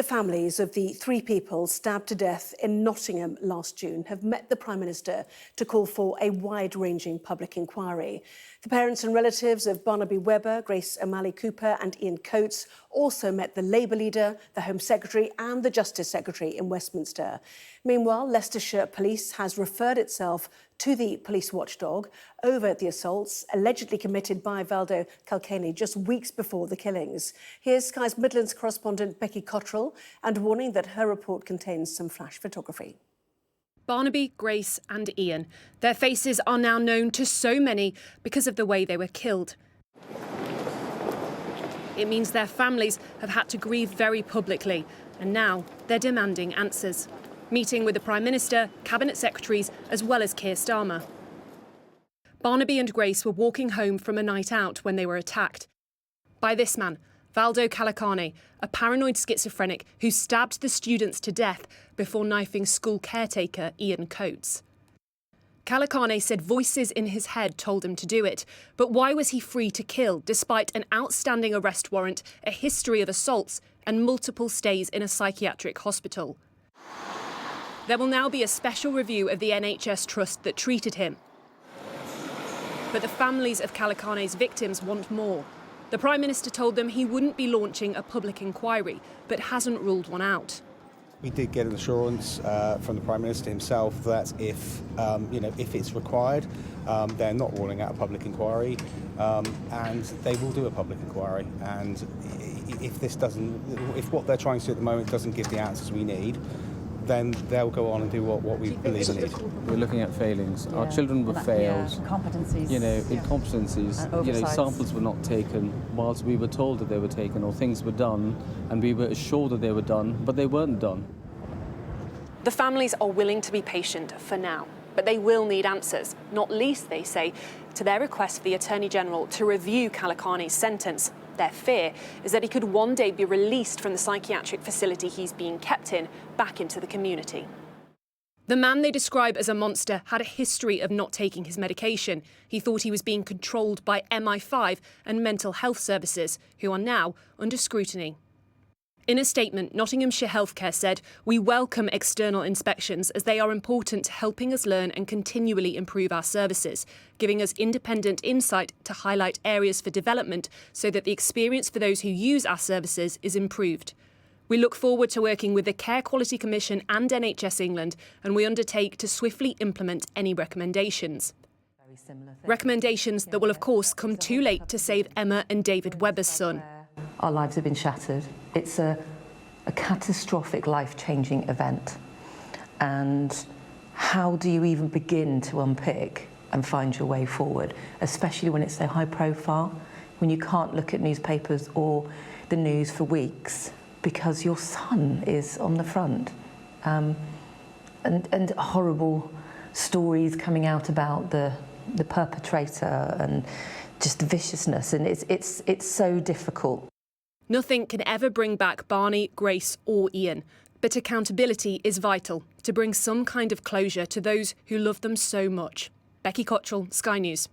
The families of the three people stabbed to death in Nottingham last June have met the Prime Minister to call for a wide-ranging public inquiry. The parents and relatives of Barnaby Webber, Grace O'Malley Kumar and Ian Coates also met the Labour leader, the Home Secretary and the Justice Secretary in Westminster. Meanwhile, Leicestershire Police has referred itself to the police watchdog over the assaults allegedly committed by Valdo Calocane just weeks before the killings. Here's Sky's Midlands correspondent Becky Cottrell and warning that her report contains some flash photography. Barnaby, Grace and Ian. Their faces are now known to so many because of the way they were killed. It means their families have had to grieve very publicly, and now they're demanding answers. Meeting with the Prime Minister, Cabinet Secretaries, as well as Keir Starmer. Barnaby and Grace were walking home from a night out when they were attacked by this man, Valdo Calocane, a paranoid schizophrenic who stabbed the students to death before knifing school caretaker Ian Coates. Calocane said voices in his head told him to do it, but why was he free to kill despite an outstanding arrest warrant, a history of assaults and multiple stays in a psychiatric hospital? There will now be a special review of the NHS trust that treated him. But the families of Calocane's victims want more. The Prime Minister told them he wouldn't be launching a public inquiry, but hasn't ruled one out. We did get an assurance from the Prime Minister himself that if it's required, they're not ruling out a public inquiry, and they will do a public inquiry. And if what they're trying to do at the moment doesn't give the answers we need, then they'll go on and do what we believe they need. We're looking at failings. Yeah. Our children were failed. Incompetencies. Incompetencies. Samples were not taken whilst we were told that they were taken, or things were done and we were assured that they were done, but they weren't done. The families are willing to be patient for now, but they will need answers, not least, they say, to their request for the Attorney-General to review Calocane's sentence. Their fear is that he could one day be released from the psychiatric facility he's being kept in back into the community. The man they describe as a monster had a history of not taking his medication. He thought he was being controlled by MI5 and mental health services, who are now under scrutiny. In a statement, Nottinghamshire Healthcare said, "We welcome external inspections as they are important to helping us learn and continually improve our services, giving us independent insight to highlight areas for development so that the experience for those who use our services is improved. We look forward to working with the Care Quality Commission and NHS England, and we undertake to swiftly implement any recommendations." Recommendations that will, of course, come too late to save Emma and David Webber's son. Our lives have been shattered. It's a catastrophic, life-changing event. And how do you even begin to unpick and find your way forward, especially when it's so high profile, when you can't look at newspapers or the news for weeks because your son is on the front? And horrible stories coming out about the perpetrator and just the viciousness, and it's so difficult. Nothing can ever bring back Barney, Grace or Ian, but accountability is vital to bring some kind of closure to those who love them so much. Becky Cottrell, Sky News.